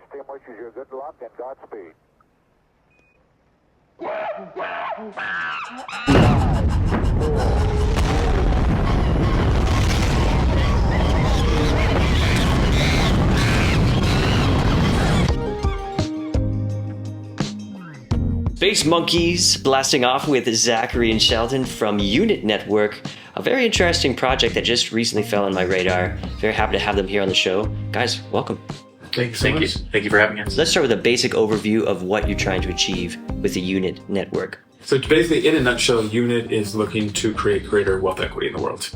launch team wishes you good luck and Godspeed. Space Monkeys blasting off with Zachary and Shelton from Unit Network, a very interesting project that just recently fell on my radar. Very happy to have them here on the show. Guys, welcome. Thank you for having us. Let's start with a basic overview of what you're trying to achieve with the Unit Network. So basically, in a nutshell, Unit is looking to create greater wealth equity in the world.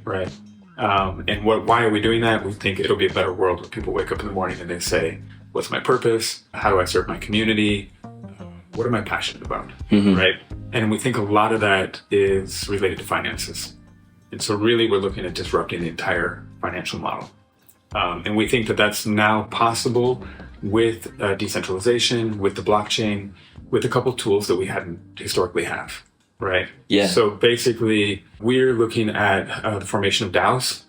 Right. And why are we doing that? We think it'll be a better world when people wake up in the morning and they say, what's my purpose? How do I serve my community? What am I passionate about? Right. And we think a lot of that is related to finances. And so really we're looking at disrupting the entire financial model. And we think that that's now possible with decentralization, with the blockchain, with a couple tools that we hadn't historically have, right? Yeah. So basically, we're looking at the formation of DAOs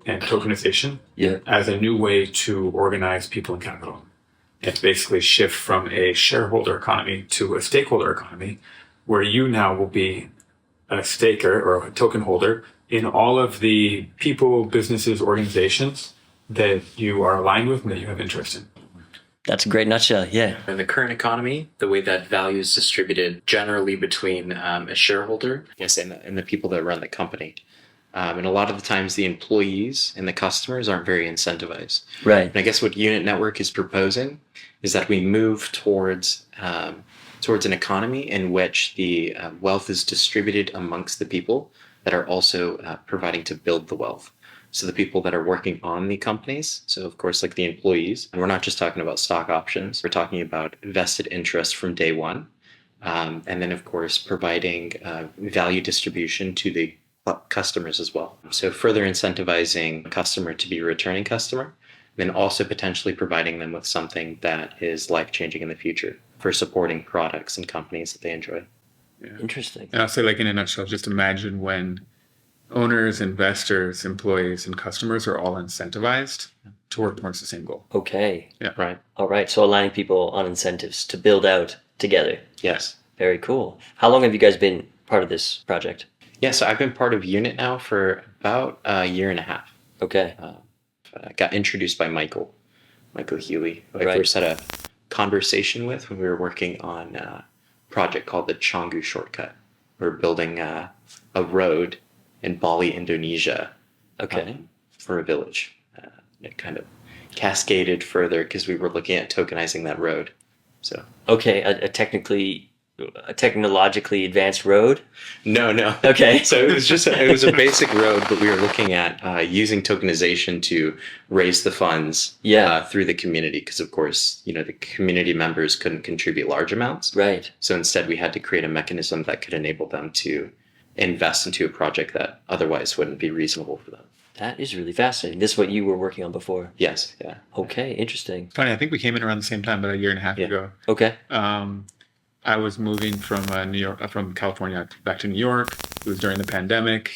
and tokenization as a new way to organize people and capital. And basically shift from a shareholder economy to a stakeholder economy, where you now will be a staker or a token holder in all of the people, businesses, organizations that you are aligned with and that you have interest in. That's a great nutshell, yeah. In the current economy, the way that value is distributed generally between a shareholder, yes, and the people that run the company. And a lot of the times the employees and the customers aren't very incentivized. Right. And I guess what Unit Network is proposing is that we move towards an economy in which the wealth is distributed amongst the people that are also providing to build the wealth. So the people that are working on the companies, so of course like the employees, and we're not just talking about stock options, we're talking about vested interest from day one. And then of course providing value distribution to the customers as well. So further incentivizing a customer to be a returning customer, then also potentially providing them with something that is life-changing in the future for supporting products and companies that they enjoy. Yeah. Interesting. And I'll say, like in a nutshell, just imagine when owners, investors, employees, and customers are all incentivized to work towards the same goal. Okay. Yeah. Right. All right. So aligning people on incentives to build out together. Yes. Very cool. How long have you guys been part of this project? Yeah, so I've been part of Unit now for about a year and a half. Okay. I got introduced by Michael Healy, who I Right. first had a conversation with when we were working on a project called the Canggu Shortcut. We're building a road in Bali, Indonesia, Okay. for a village. It kind of cascaded further because we were looking at tokenizing that road. So Okay. A technologically advanced road? No. Okay. So it was a basic road, but we were looking at using tokenization to raise the funds through the community, because of course, the community members couldn't contribute large amounts. Right. So instead we had to create a mechanism that could enable them to invest into a project that otherwise wouldn't be reasonable for them. That is really fascinating. This is what you were working on before. Yes. Yeah. Okay. Interesting. Funny, I think we came in around the same time, about a year and a half ago. Okay. I was moving from from California back to New York. It was during the pandemic,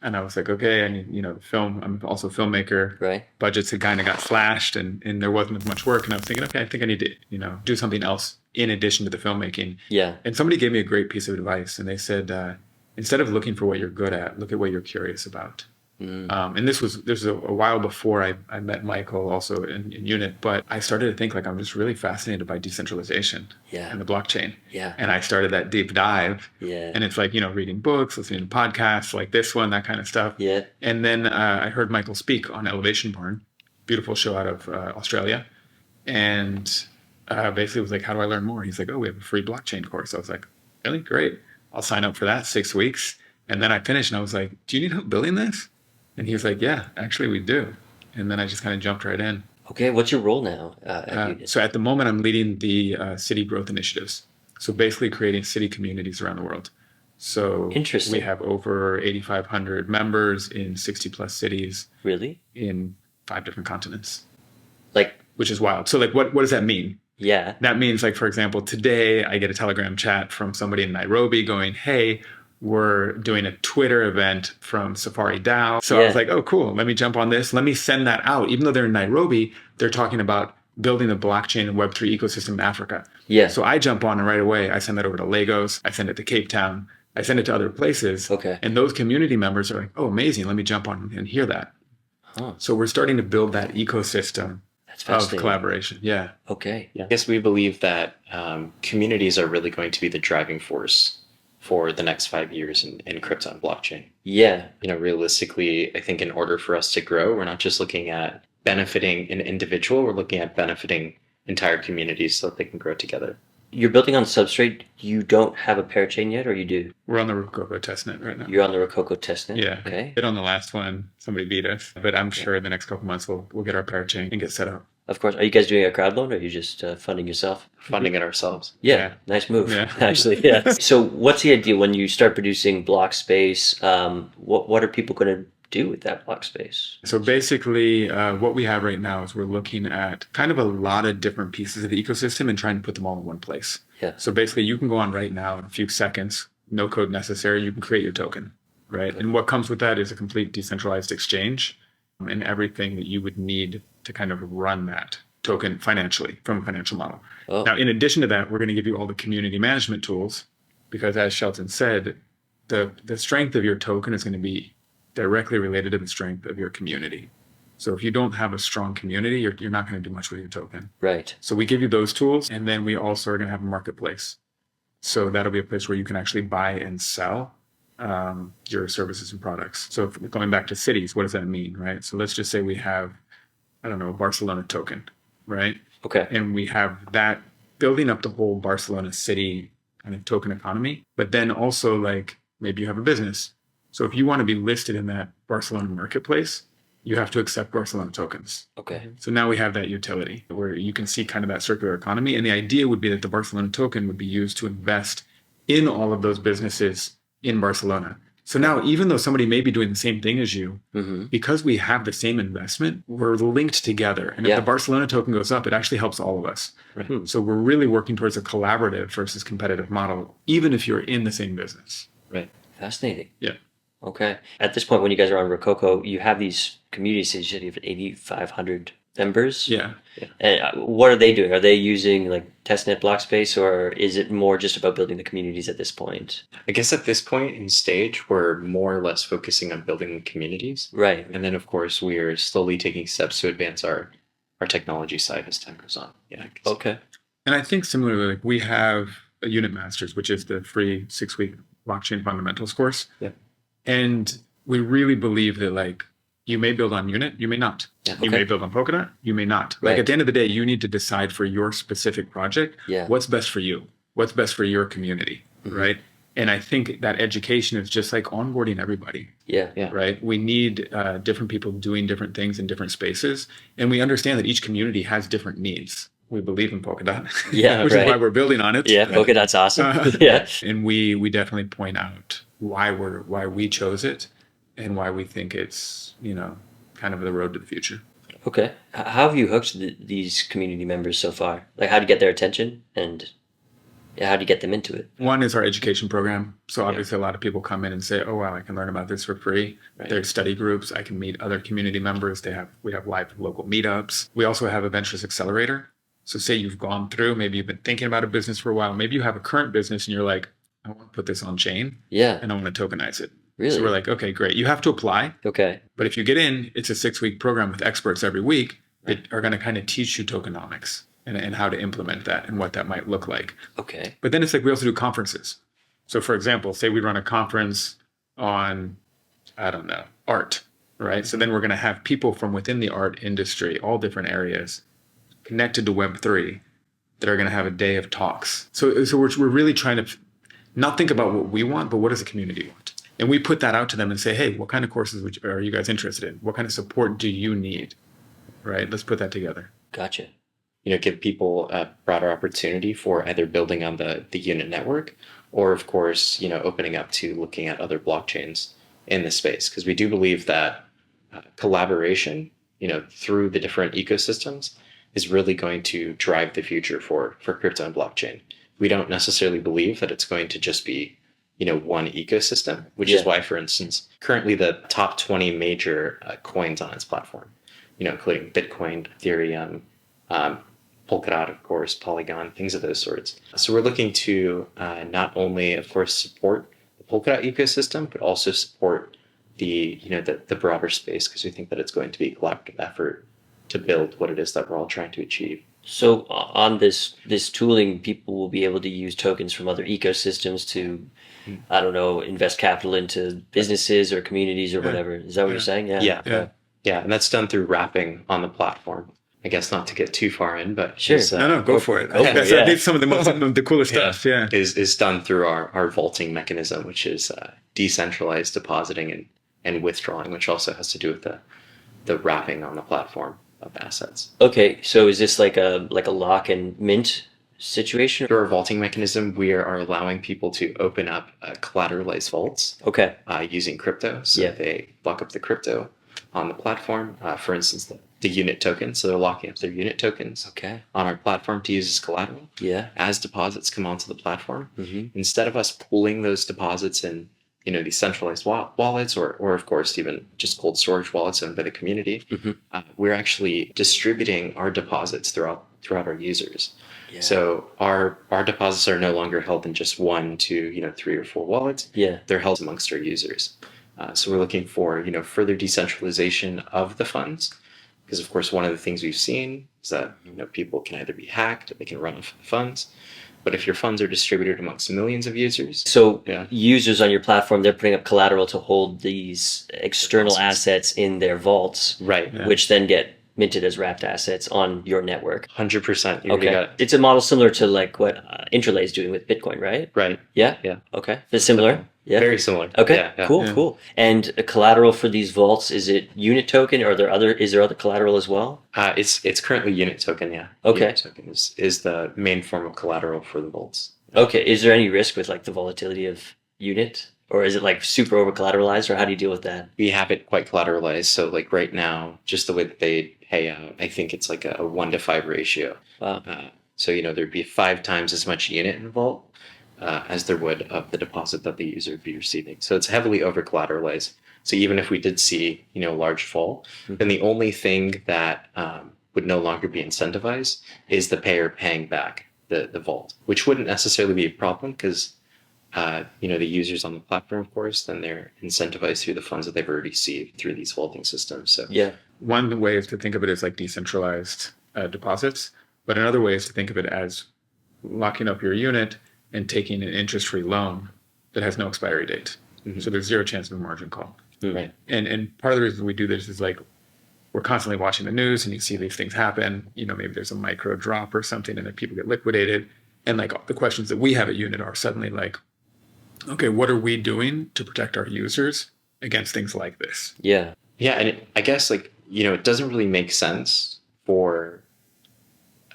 and I was like, okay, I need, the film. I'm also a filmmaker. Right. Budgets had kind of got slashed, and there wasn't as much work. And I was thinking, okay, I think I need to, do something else in addition to the filmmaking. Yeah. And somebody gave me a great piece of advice, and they said, instead of looking for what you're good at, look at what you're curious about. And this was a while before I met Michael, also in Unit, but I started to think, like, I'm just really fascinated by decentralization and the blockchain. Yeah. And I started that deep dive. Yeah. And it's like, reading books, listening to podcasts like this one, that kind of stuff. Yeah. And then I heard Michael speak on Elevation Born, beautiful show out of Australia. And basically was like, how do I learn more? He's like, oh, we have a free blockchain course. I was like, really? Great. I'll sign up for that, 6 weeks. And then I finished and I was like, do you need help building this? And he was like, yeah, actually we do. And then I just kind of jumped right in. Okay. What's your role now at Unit? So at the moment, I'm leading the city growth initiatives. So basically creating city communities around the world. So Interesting. We have over 8,500 members in 60 plus cities. Really? In 5 different continents. Which is wild. So what does that mean? Yeah. That means, like, for example, today I get a Telegram chat from somebody in Nairobi going, hey, we're doing a Twitter event from Safari DAO. So I was like, oh, cool. Let me jump on this. Let me send that out. Even though they're in Nairobi, they're talking about building a blockchain and Web3 ecosystem in Africa. Yeah. So I jump on and right away, I send that over to Lagos. I send it to Cape Town. I send it to other places. Okay. And those community members are like, oh, amazing. Let me jump on and hear that. Huh. So we're starting to build that ecosystem of collaboration. Yeah. Okay. I guess we believe that communities are really going to be the driving force for the next 5 years in crypto and blockchain. Yeah. Realistically, I think in order for us to grow, we're not just looking at benefiting an individual, we're looking at benefiting entire communities so that they can grow together. You're building on Substrate. You don't have a Parachain yet, or you do? We're on the Rococo testnet right now. You're on the Rococo testnet? Yeah. Okay. Bit on the last one. Somebody beat us. But I'm sure in the next couple months we'll get our Parachain and get set up. Of course. Are you guys doing a crowd loan, or are you just funding yourself? Funding it ourselves. Yeah. Nice move, Yeah. actually. Yeah. So what's the idea when you start producing block space? What are people going to do with that block space? So basically, what we have right now is we're looking at kind of a lot of different pieces of the ecosystem and trying to put them all in one place. Yeah. So basically, you can go on right now in a few seconds, no code necessary, you can create your token, right? And what comes with that is a complete decentralized exchange and everything that you would need to kind of run that token financially from a financial model. Oh. Now, in addition to that, we're going to give you all the community management tools because, as Shelton said, the strength of your token is going to be directly related to the strength of your community. So if you don't have a strong community, you're not going to do much with your token. Right. So we give you those tools, and then we also are going to have a marketplace. So that'll be a place where you can actually buy and sell your services and products. So going back to cities, what does that mean, right? So let's just say we have, I don't know, a Barcelona token, right? Okay. And we have that building up the whole Barcelona city kind of token economy, but then also like maybe you have a business. So if you want to be listed in that Barcelona marketplace, you have to accept Barcelona tokens. Okay. So now we have that utility where you can see kind of that circular economy. And the idea would be that the Barcelona token would be used to invest in all of those businesses in Barcelona. So now, even though somebody may be doing the same thing as you, because we have the same investment, we're linked together. And if the Barcelona token goes up, it actually helps all of us. Right. So we're really working towards a collaborative versus competitive model, even if you're in the same business. Right. Fascinating. Yeah. Okay. At this point, when you guys are on Rococo, you have these communities. You said you have 8,500 members. Yeah. And what are they doing? Are they using like testnet block space, or is it more just about building the communities at this point? I guess at this point in stage, we're more or less focusing on building communities. Right. And then, of course, we're slowly taking steps to advance our technology side as time goes on. Yeah. Okay. And I think similarly, like we have a Unit Masters, which is the free 6-week blockchain fundamentals course. Yeah. And we really believe that like you may build on Unit, you may not. Yeah, You may build on Polkadot, you may not. Right. Like at the end of the day, you need to decide for your specific project, what's best for you, what's best for your community, right? And I think that education is just like onboarding everybody. Yeah. Right. We need different people doing different things in different spaces. And we understand that each community has different needs. We believe in Polkadot, Yeah, which is why we're building on it. Yeah, Polkadot's awesome. Yeah. And we definitely point out why we chose it and why we think it's, kind of the road to the future. Okay. How have you hooked these community members so far? Like, how do you get their attention, and how do you get them into it? One is our education program. So obviously a lot of people come in and say, oh, wow, I can learn about this for free. Right. There's study groups. I can meet other community members. We have live local meetups. We also have a Ventures Accelerator. So say you've gone through, maybe you've been thinking about a business for a while. Maybe you have a current business and you're like, I want to put this on chain. Yeah. And I want to tokenize it. Really? So we're like, okay, great. You have to apply. Okay. But if you get in, it's a 6-week program with experts every week that are going to kind of teach you tokenomics and how to implement that and what that might look like. Okay. But then it's like we also do conferences. So for example, say we run a conference on, I don't know, art, right? So then we're going to have people from within the art industry, all different areas, connected to Web3 that are going to have a day of talks. So we're really trying to not think about what we want, but what does the community want? And we put that out to them and say, hey, what kind of courses are you guys interested in? What kind of support do you need? Right? Let's put that together. Gotcha. Give people a broader opportunity for either building on the unit network or, of course, opening up to looking at other blockchains in the space. Because we do believe that collaboration, through the different ecosystems is really going to drive the future for crypto and blockchain. We don't necessarily believe that it's going to just be one ecosystem, which is why, for instance, currently the top 20 major coins on its platform, including Bitcoin, Ethereum, Polkadot, of course, Polygon, things of those sorts. So we're looking to not only, of course, support the Polkadot ecosystem, but also support the broader space, because we think that it's going to be a collaborative effort to build what it is that we're all trying to achieve. So on this tooling, people will be able to use tokens from other ecosystems to, I don't know, invest capital into businesses or communities or whatever. Is that what you're saying? Yeah, and that's done through wrapping on the platform. I guess not to get too far in, but sure. No, go for it. That's some of the coolest stuff. Yeah, is done through our vaulting mechanism, which is decentralized depositing and withdrawing, which also has to do with the wrapping on the platform of assets. Okay, so is this like a lock and mint situation? Through our vaulting mechanism, we are allowing people to open up collateralized vaults. Okay. Using crypto, so they lock up the crypto on the platform. For instance, the unit token. So they're locking up their unit tokens on our platform to use as collateral. Yeah. As deposits come onto the platform, instead of us pooling those deposits in these centralized wallets or of course even just cold storage wallets owned by the community, we're actually distributing our deposits throughout our users. Yeah. So our deposits are no longer held in just 1, 2, 3 or 4 wallets. Yeah. They're held amongst our users. So we're looking for further decentralization of the funds, because of course one of the things we've seen is that people can either be hacked or they can run off the funds. But if your funds are distributed amongst millions of users, so users on your platform, they're putting up collateral to hold these external assets in their vaults, right? Yeah. Which then get minted as wrapped assets on your network. 100%. Okay. It's a model similar to like what Interlay is doing with Bitcoin, right? Right. Yeah. Yeah. Okay. It's similar. Yeah. Very similar. Okay. Yeah. Cool. Yeah. Cool. And a collateral for these vaults, is it unit token, or is there other collateral as well? It's currently unit token. Yeah. Okay. Unit token is the main form of collateral for the vaults. Okay. Is there any risk with like the volatility of unit, or is it like super over collateralized, or how do you deal with that? We have it quite collateralized. So like right now, just the way that they pay out, I think it's like a 1-to-5 ratio. Wow. So there'd be 5 times as much unit in vault as there would of the deposit that the user would be receiving. So it's heavily over collateralized. So even if we did see a large fall, then the only thing that would no longer be incentivized is the payer paying back the vault, which wouldn't necessarily be a problem because the users on the platform, of course, then they're incentivized through the funds that they've already received through these vaulting systems. So one way is to think of it as like decentralized deposits, but another way is to think of it as locking up your unit and taking an interest-free loan that has no expiry date. So there's 0 chance of a margin call. Right. And part of the reason we do this is like we're constantly watching the news and you see these things happen. Maybe there's a micro drop or something and then people get liquidated. And like the questions that we have at Unit are suddenly like, okay, what are we doing to protect our users against things like this? Yeah. Yeah. And I guess like, it doesn't really make sense for,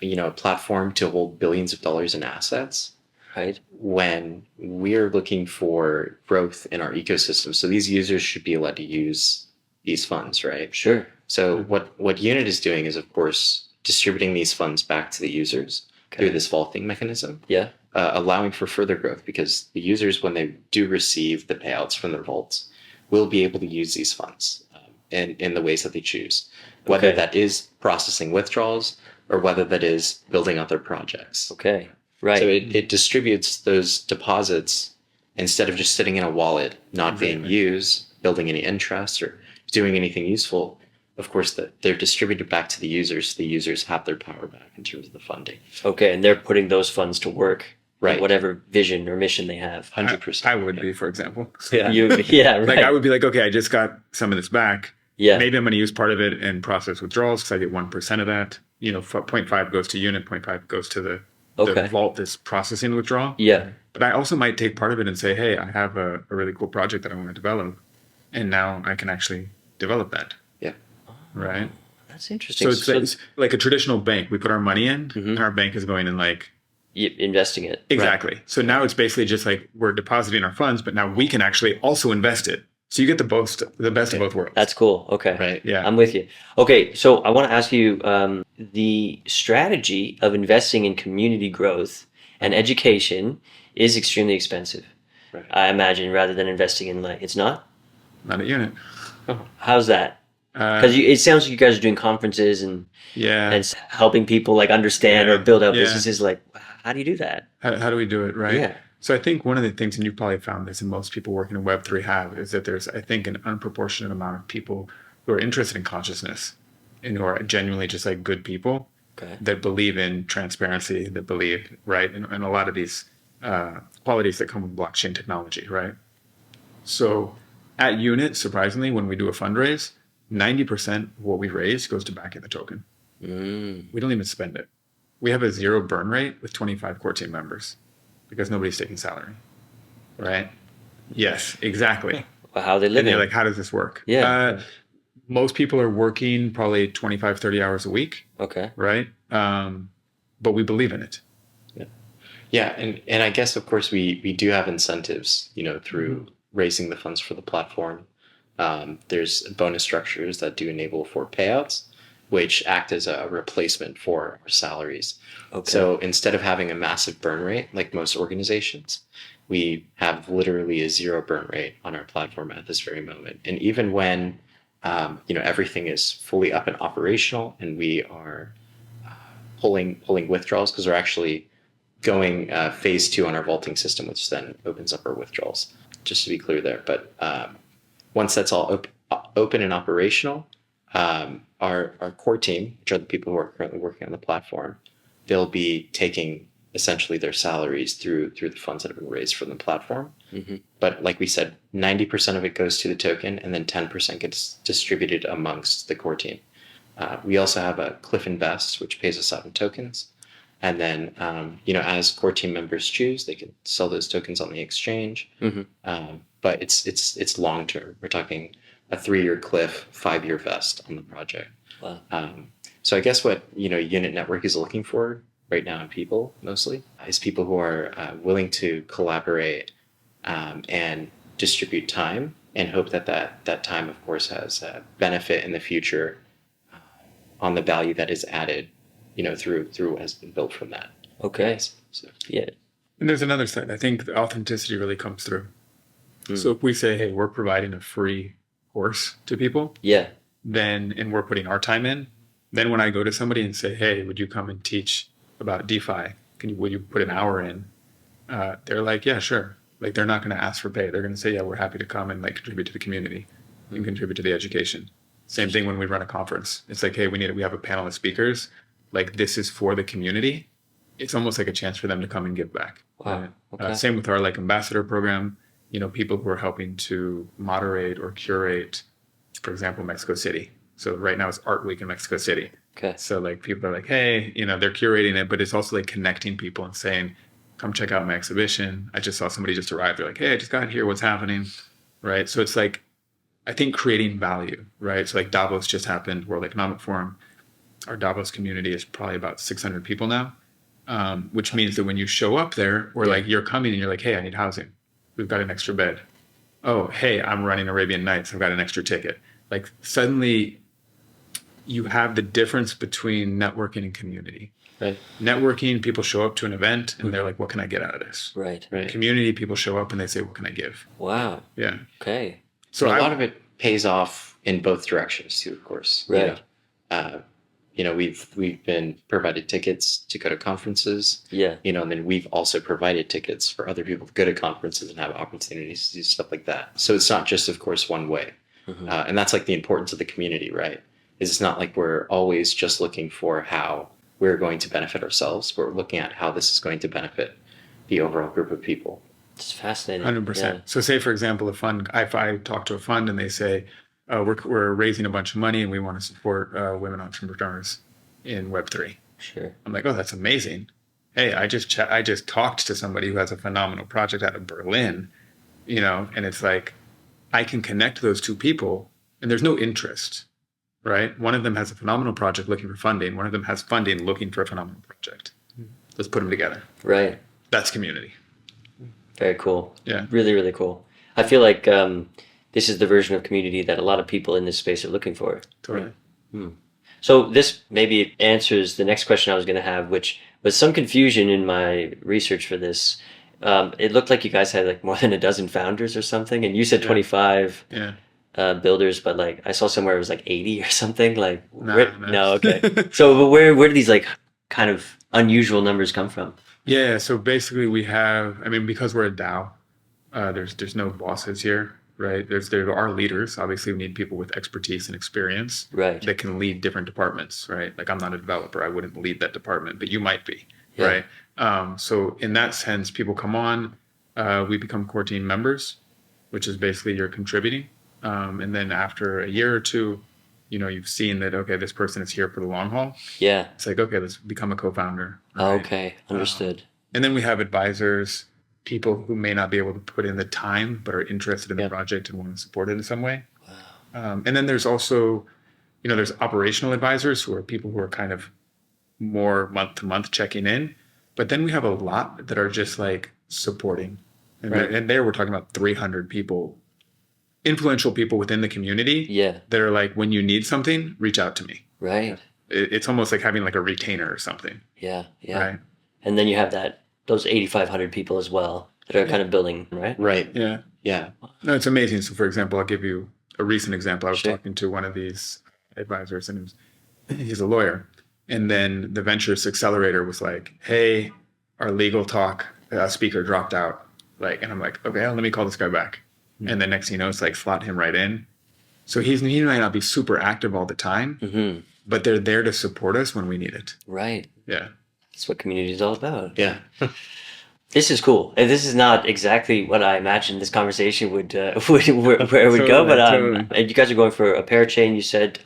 a platform to hold billions of dollars in assets. Right. When we're looking for growth in our ecosystem. So these users should be allowed to use these funds, right? Sure. So what Unit is doing is, of course, distributing these funds back to the users through this vaulting mechanism. Yeah. Allowing for further growth, because the users, when they do receive the payouts from their vaults, will be able to use these funds in the ways that they choose, whether that is processing withdrawals or whether that is building out their projects. Okay. Right. So it distributes those deposits instead of just sitting in a wallet, not being used, building any interest or doing anything useful. Of course, they're distributed back to the users. The users have their power back in terms of the funding. Okay, and they're putting those funds to work, right? Whatever vision or mission they have. 100%. I would be, for example. Yeah. Right. Like I would be like, okay, I just got some of this back. Yeah. Maybe I'm going to use part of it and process withdrawals because I get 1% of that. 0.5 goes to unit, 0.5 goes to the vault that's processing withdrawal. Yeah. But I also might take part of it and say, hey, I have a really cool project that I want to develop. And now I can actually develop that. Yeah. Right. That's interesting. So it's like a traditional bank. We put our money in and our bank is going and like investing it. Exactly. Right. So now it's basically just like we're depositing our funds, but now we can actually also invest it. So you get the best of both worlds. That's cool. Okay. Right. Yeah. I'm with you. Okay. So I want to ask you, the strategy of investing in community growth and education is extremely expensive. Right. I imagine, rather than investing in it's not? Not a unit. Oh. How's that? Because it sounds like you guys are doing conferences and helping people like understand or build out businesses. Like, how do you do that? How do we do it, right? Yeah. So I think one of the things, and you probably found this, and most people working in Web3 have, is that there's, I think, an unproportionate amount of people who are interested in consciousness and who are genuinely just like good people that believe in transparency, that believe, right, in a lot of these qualities that come with blockchain technology, right? So at Unit, surprisingly, when we do a fundraise, 90% of what we raise goes to backing the token. We don't even spend it. We have a 0 burn rate with 25 core team members because nobody's taking salary, right? Yes, exactly. Well, how are they living? And you're like, how does this work? Most people are working probably 25, 30 hours a week. Okay. Right? But we believe in it. Yeah. And I guess, of course, we do have incentives, through raising the funds for the platform. There's bonus structures that do enable for payouts, which act as a replacement for our salaries. Okay. So instead of having a massive burn rate like most organizations, we have literally a 0 burn rate on our platform at this very moment. And even when everything is fully up and operational, and we are pulling withdrawals, because we're actually going phase 2 on our vaulting system, which then opens up our withdrawals. Just to be clear there, but once that's all open and operational, our core team, which are the people who are currently working on the platform, they'll be taking essentially their salaries through the funds that have been raised from the platform. But like we said, 90% of it goes to the token, and then 10% gets distributed amongst the core team. We also have a Cliff Invest, which pays us out in tokens. And then, as core team members choose, they can sell those tokens on the exchange. But it's long term. We're talking a 3-year cliff, 5-year vest on the project. Wow. So I guess what Unit Network is looking for right now in people mostly is people who are willing to collaborate and distribute time, and hope that time, of course, has a benefit in the future on the value that is added, through what has been built from that. Okay. So, yeah. And there's another side. I think the authenticity really comes through. So if we say, hey, we're providing a free course to people, and we're putting our time in, then when I go to somebody and say, hey, would you come and teach about DeFi? Would you put an hour in? They're like, yeah, sure. Like, they're not going to ask for pay. They're going to say, yeah, we're happy to come and contribute to the community and contribute to the education. Same thing when we run a conference. It's like, hey, we have a panel of speakers. Like, this is for the community. It's almost like a chance for them to come and give back. Wow. Okay. Same with our ambassador program. People who are helping to moderate or curate, for example, Mexico City. So right now it's Art Week in Mexico City. Okay. So people are like, hey, they're curating it, but it's also connecting people and saying, come check out my exhibition. I just saw somebody just arrived. They're like, hey, I just got here. What's happening? Right. So it's I think creating value, right? So Davos just happened, World Economic Forum. Our Davos community is probably about 600 people now, which means that when you show up there, or you're coming and you're like, hey, I need housing. We've got an extra bed. Oh, hey, I'm running Arabian Nights. I've got an extra ticket. Suddenly you have the difference between networking and community. Right. Networking, people show up to an event and they're like, what can I get out of this? Right. Community, people show up and they say, what can I give? Wow. Yeah. Okay. So a lot of it pays off in both directions too, of course. Right. We've been provided tickets to go to conferences. Yeah. And then we've also provided tickets for other people to go to conferences and have opportunities to do stuff like that. So it's not just, of course, one way. And that's the importance of the community, right? It's not like we're always just looking for how we're going to benefit ourselves. We're looking at how this is going to benefit the overall group of people. It's fascinating. 100%. Yeah. So say, for example, if I talk to a fund and they say, we're raising a bunch of money and we want to support women entrepreneurs in Web3. Sure. I'm like, oh, that's amazing. Hey, I just talked to somebody who has a phenomenal project out of Berlin, and it's I can connect those two people and there's no interest, right? One of them has a phenomenal project looking for funding. One of them has funding looking for a phenomenal project. Let's put them together. Right. That's community. Very cool. Yeah. Really, really cool. I feel like this is the version of community that a lot of people in this space are looking for. Totally. Right? So this maybe answers the next question I was going to have, which was some confusion in my research for this. It looked like you guys had more than a dozen founders or something, and you said 25. Yeah. builders, but like I saw somewhere it was like 80 or something. Like Nah, no, okay. So but where do these like kind of unusual numbers come from? Yeah, so basically we have, I mean, because we're a DAO, there's no bosses here, right? There are leaders. Obviously, we need people with expertise and experience Right. that can lead different departments, right? Like I'm not a developer, I wouldn't lead that department, but you might be, Yeah. right? So in that sense, people come on, we become core team members, which is basically you're contributing, and then after a year or two, you know, you've seen that okay, this person is here for the long haul. Yeah. It's like okay, let's become a co-founder. Oh, right? okay. Understood. And then we have advisors, people who may not be able to put in the time, but are interested in the project and want to support it in some way. Wow. And then there's also, you know, there's operational advisors who are people who are kind of more month to month checking in. But then we have a lot that are just like supporting. And, and there we're talking about 300 people, influential people within the community Yeah. that are like, when you need something, reach out to me. Right. It's almost like having like a retainer or something. Yeah. Yeah. Right. And then you have those 8,500 people as well that are kind of building, right? Right. Yeah. Yeah. No, it's amazing. So, for example, I'll give you a recent example. I was Sure. talking to one of these advisors, and he's a lawyer. And then the Ventures Accelerator was like, "Hey, our legal talk speaker dropped out." Like, and I'm like, "Okay, let me call this guy back." And the next thing you know, it's like slot him right in. So he might not be super active all the time, Mm-hmm. but they're there to support us when we need it. Right. Yeah. That's what community is all about. Yeah. This is cool. And this is not exactly what I imagined this conversation would where it would go, but Totally. and you guys are going for a Parachain. You said,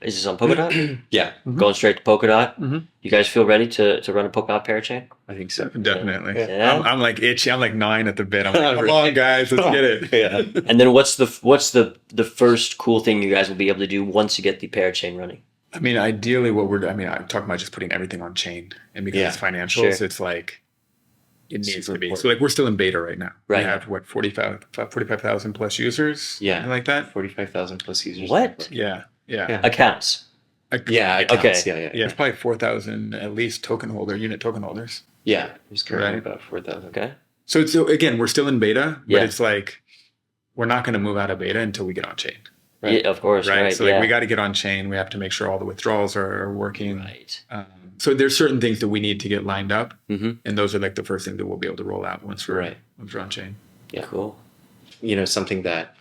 is this on Polkadot? Yeah. Going straight to Polkadot. Mhm. You guys feel ready to run a Polkadot Parachain? I think so. Definitely. Yeah. I'm like itchy. I'm like 9 at the bit. I'm like, come on, guys, let's get it. Yeah. And then what's the first cool thing you guys will be able to do once you get the Parachain running? I mean, ideally, I'm talking about just putting everything on chain, and because Yeah, it's financials, sure. it's like it needs Super to be. important. So, like, we're still in beta right now. Right. We have what 45,000 plus users. Yeah. something like that. 45,000 plus users. What? Yeah, yeah, Yeah. Accounts. Yeah. It Okay. counts. Yeah. Yeah. Yeah, it's probably 4,000 at least unit token holders. Yeah. There's currently Right. about 4,000. Okay. So again, we're still in beta, but Yeah. it's like we're not going to move out of beta until we get on chain. Right. Yeah, of course. Right. Right. So like yeah. we got to get on chain. We have to make sure all the withdrawals are working. Right. So there's certain things that we need to get lined up, Mm-hmm. and those are like the first thing that we'll be able to roll out once we're on chain. Yeah. Cool. You know, something that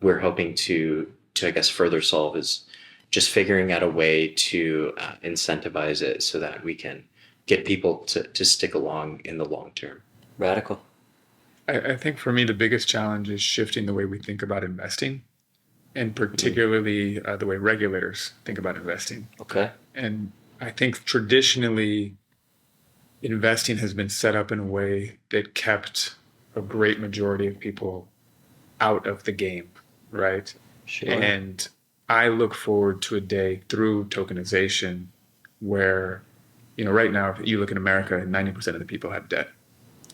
we're hoping to I guess further solve is just figuring out a way to incentivize it so that we can get people to stick along in the long term. Radical. I think for me, the biggest challenge is shifting the way we think about investing, and particularly the way regulators think about investing. Okay. And I think traditionally, investing has been set up in a way that kept a great majority of people out of the game, right? Sure. And I look forward to a day through tokenization where, you know, right now, if you look in America, 90% of the people have debt.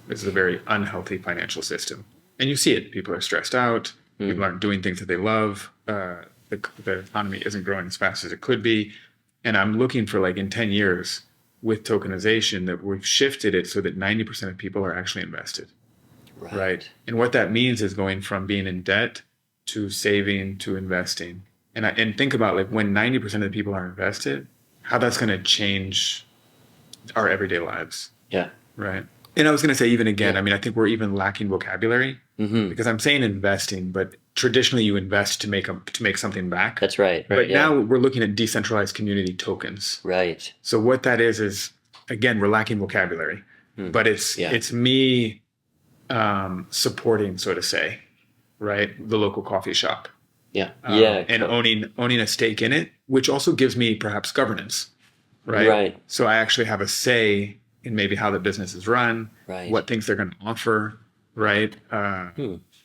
This is a very unhealthy financial system. And you see it. People are stressed out. People aren't doing things that they love. The economy isn't growing as fast as it could be. And I'm looking for, like, in 10 years with tokenization that we've shifted it so that 90% of people are actually invested. Right. And what that means is going from being in debt to saving to investing. And think about, like, when 90% of the people are invested, how that's going to change our everyday lives. Yeah. Right. And I was going to say, even again, Yeah. I mean, I think we're even lacking vocabulary Mm-hmm. because I'm saying investing, but traditionally you invest to make something back. That's right. But yeah. now we're looking at decentralized community tokens. Right. So what that is again, we're lacking vocabulary, but it's me supporting, so to say, right, the local coffee shop. Yeah. And owning a stake in it, which also gives me perhaps governance, right? Right. So I actually have a say in maybe how the business is run, Right. what things they're going to offer, right?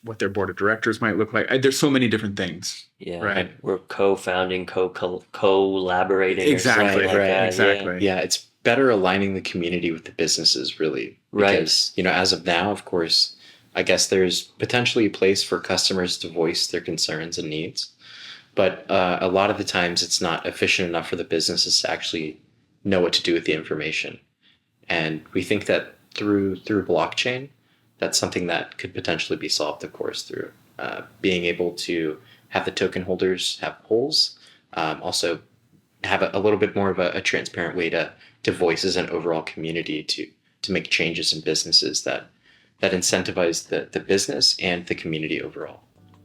What their board of directors might look like. There's so many different things. Yeah. Right. We're co-founding, collaborating. Exactly. Or something like right, that. exactly. Yeah, it's better aligning the community with the businesses, really. Right. Because, you know, as of now, of course, I guess there's potentially a place for customers to voice their concerns and needs. But a lot of the times it's not efficient enough for the businesses to actually know what to do with the information. And we think that through blockchain, that's something that could potentially be solved, of course, through being able to have the token holders have polls, also have a little bit more of a transparent way to voice as an overall community to make changes in businesses that incentivize the business and the community overall.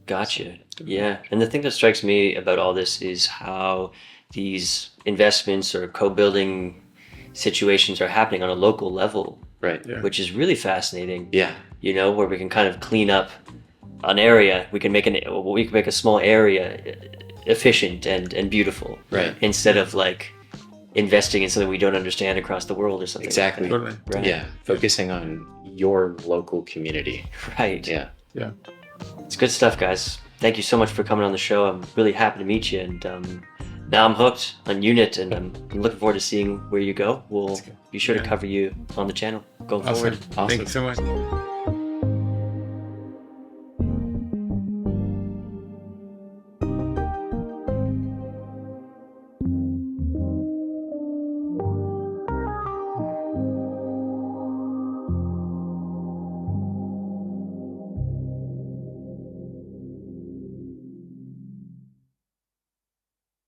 Gotcha. Yeah. And the thing that strikes me about all this is how these investments or co-building situations are happening on a local level, Right. Yeah. which is really fascinating. Yeah. You know, where we can kind of clean up an area. We can make a small area efficient and beautiful. Right. Instead of like investing in something we don't understand across the world or something. Exactly. Like Totally. that. Right. Yeah. Focusing on your local community. Right. Yeah. Yeah. It's good stuff, guys. Thank you so much for coming on the show. I'm really happy to meet you, and now I'm hooked on Unit, and I'm looking forward to seeing where you go. We'll be sure to cover you on the channel going forward. Awesome. Thank you so much.